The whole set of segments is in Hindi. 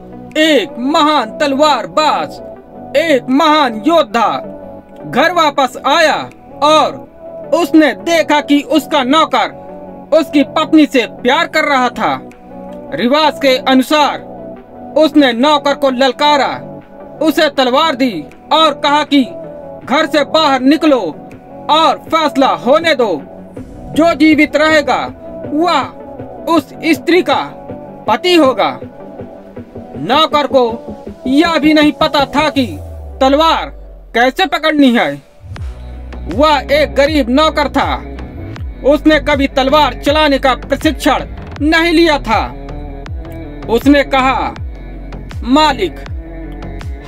एक महान तलवारबाज, एक महान योद्धा घर वापस आया और उसने देखा कि उसका नौकर उसकी पत्नी से प्यार कर रहा था। रिवाज के अनुसार उसने नौकर को ललकारा, उसे तलवार दी और कहा कि घर से बाहर निकलो और फैसला होने दो। जो जीवित रहेगा वह उस स्त्री का पति होगा। नौकर को यह भी नहीं पता था कि तलवार कैसे पकड़नी है। वह एक गरीब नौकर था, उसने कभी तलवार चलाने का प्रशिक्षण नहीं लिया था। उसने कहा, मालिक,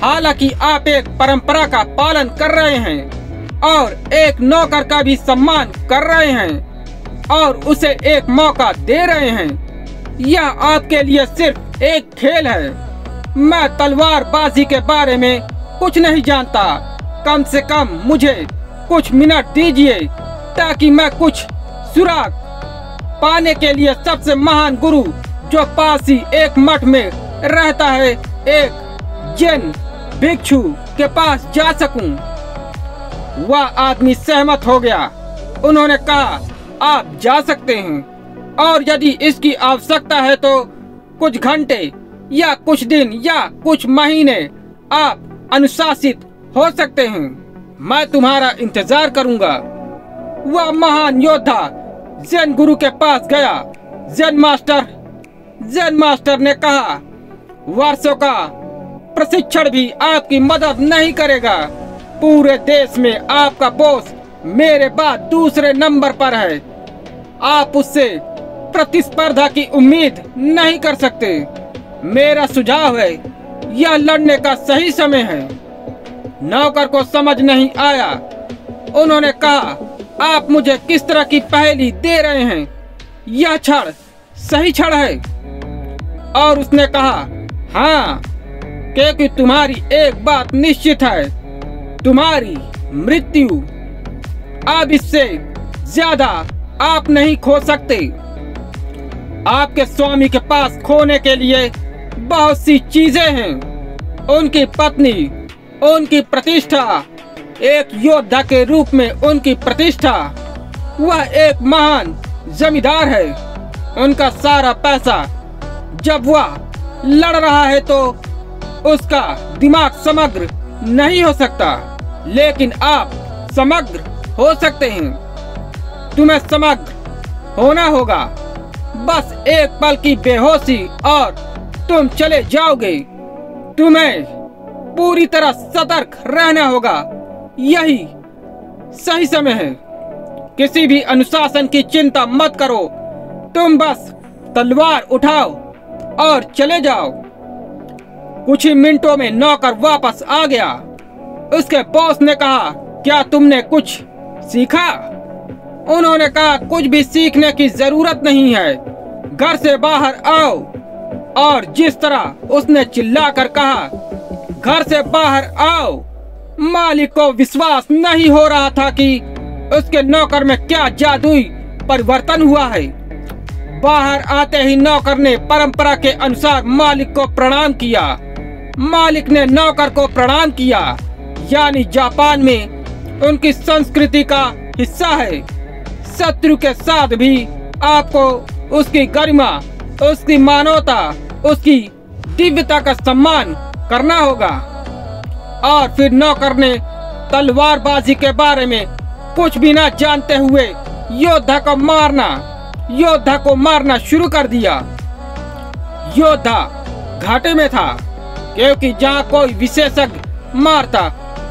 हालांकि आप एक परंपरा का पालन कर रहे हैं और एक नौकर का भी सम्मान कर रहे हैं और उसे एक मौका दे रहे हैं, यह आपके लिए सिर्फ एक खेल है। मैं तलवारबाजी के बारे में कुछ नहीं जानता। कम से कम मुझे कुछ मिनट दीजिए ताकि मैं कुछ सुराग पाने के लिए सबसे महान गुरु जो पास ही एक मठ में रहता है, एक जैन भिक्षु के पास जा सकूं। वह आदमी सहमत हो गया। उन्होंने कहा, आप जा सकते हैं और यदि इसकी आवश्यकता है तो कुछ घंटे या कुछ दिन या कुछ महीने आप अनुशासित हो सकते हैं। मैं तुम्हारा इंतजार करूंगा। वह महान योद्धा जैन गुरु के पास गया। जैन मास्टर ने कहा, वर्षों का प्रशिक्षण भी आपकी मदद नहीं करेगा। पूरे देश में आपका बॉस मेरे बाद दूसरे नंबर पर है। आप उससे प्रतिस्पर्धा की उम्मीद नहीं कर सकते। मेरा सुझाव है, यह लड़ने का सही समय है। नौकर को समझ नहीं आया। उन्होंने कहा, आप मुझे किस तरह की पहेली दे रहे हैं? यह क्षण सही क्षण है। और उसने कहा, हाँ, क्योंकि तुम्हारी एक बात निश्चित है, तुम्हारी मृत्यु। अब इससे ज्यादा आप नहीं खो सकते। आपके स्वामी के पास खोने के लिए बहुत सी चीजें हैं। उनकी पत्नी, उनकी प्रतिष्ठा, एक योद्धा के रूप में उनकी प्रतिष्ठा। वह एक महान जमींदार है। उनका सारा पैसा। जब वह लड़ रहा है तो उसका दिमाग समग्र नहीं हो सकता, लेकिन आप समग्र हो सकते हैं। तुम्हें समग्र होना होगा। बस एक पल की बेहोशी और तुम चले जाओगे। तुम्हें पूरी तरह सतर्क रहना होगा। यही सही समय है। किसी भी अनुशासन की चिंता मत करो। तुम बस तलवार उठाओ और चले जाओ। कुछ ही मिनटों में नौकर वापस आ गया। उसके बॉस ने कहा, क्या तुमने कुछ सीखा? उन्होंने कहा, कुछ भी सीखने की जरूरत नहीं है। घर से बाहर आओ। और जिस तरह उसने चिल्लाकर कहा, घर से बाहर आओ, मालिक को विश्वास नहीं हो रहा था कि उसके नौकर में क्या जादुई परिवर्तन हुआ है। बाहर आते ही नौकर ने परंपरा के अनुसार मालिक को प्रणाम किया। मालिक ने नौकर को प्रणाम किया। यानी जापान में उनकी संस्कृति का हिस्सा है। शत्रु के साथ भी आपको उसकी गरिमा, उसकी मानवता, उसकी दिव्यता का सम्मान करना होगा। और फिर नौकर ने तलवारबाजी के बारे में कुछ भी न जानते हुए योद्धा को मारना शुरू कर दिया। योद्धा घाटे में था, क्योंकि जहाँ कोई विशेषज्ञ मारता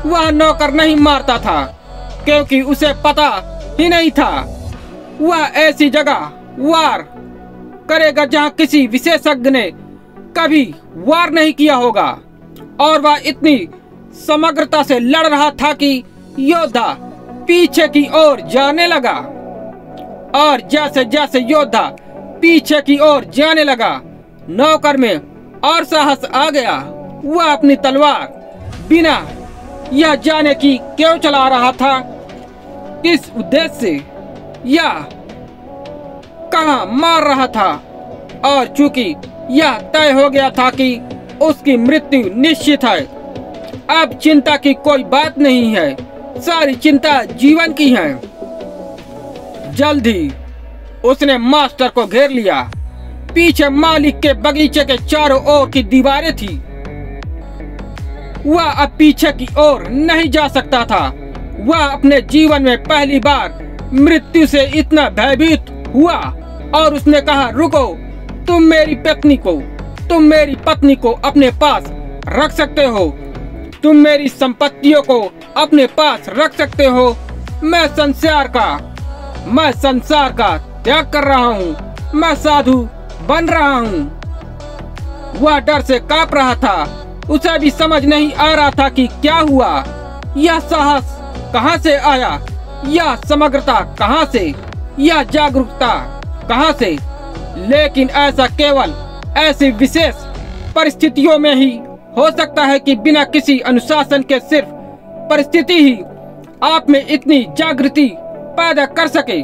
वह नौकर नहीं मारता था, क्योंकि उसे पता ही नहीं था वह ऐसी जगह वार करेगा जहाँ किसी विशेषज्ञ ने कभी वार नहीं किया होगा। और वह इतनी समग्रता से लड़ रहा था कि योद्धा पीछे की ओर जाने लगा। और जैसे जैसे योद्धा पीछे की ओर जाने लगा, नौकर में और साहस आ गया। वह अपनी तलवार बिना यह जाने की क्यों चला रहा था, किस उद्देश्य से या कहां मार रहा था। और चूंकि यह तय हो गया था कि उसकी मृत्यु निश्चित है। अब चिंता की कोई बात नहीं है, सारी चिंता जीवन की है। जल्द ही उसने मास्टर को घेर लिया। पीछे मालिक के बगीचे के चारों ओर की दीवारें थी। वह अब पीछे की ओर नहीं जा सकता था। वह अपने जीवन में पहली बार मृत्यु से इतना भयभीत हुआ और उसने कहा, रुको, तुम मेरी पत्नी को अपने पास रख सकते हो, तुम मेरी संपत्तियों को अपने पास रख सकते हो। मैं संसार का त्याग कर रहा हूँ, मैं साधु बन रहा हूँ। वह डर से कांप रहा था। उसे भी समझ नहीं आ रहा था कि क्या हुआ। यह साहस कहाँ से आया, यह समग्रता कहाँ से, यह जागरूकता कहाँ से। लेकिन ऐसा केवल ऐसी विशेष परिस्थितियों में ही हो सकता है कि बिना किसी अनुशासन के सिर्फ परिस्थिति ही आप में इतनी जागृति पैदा कर सके।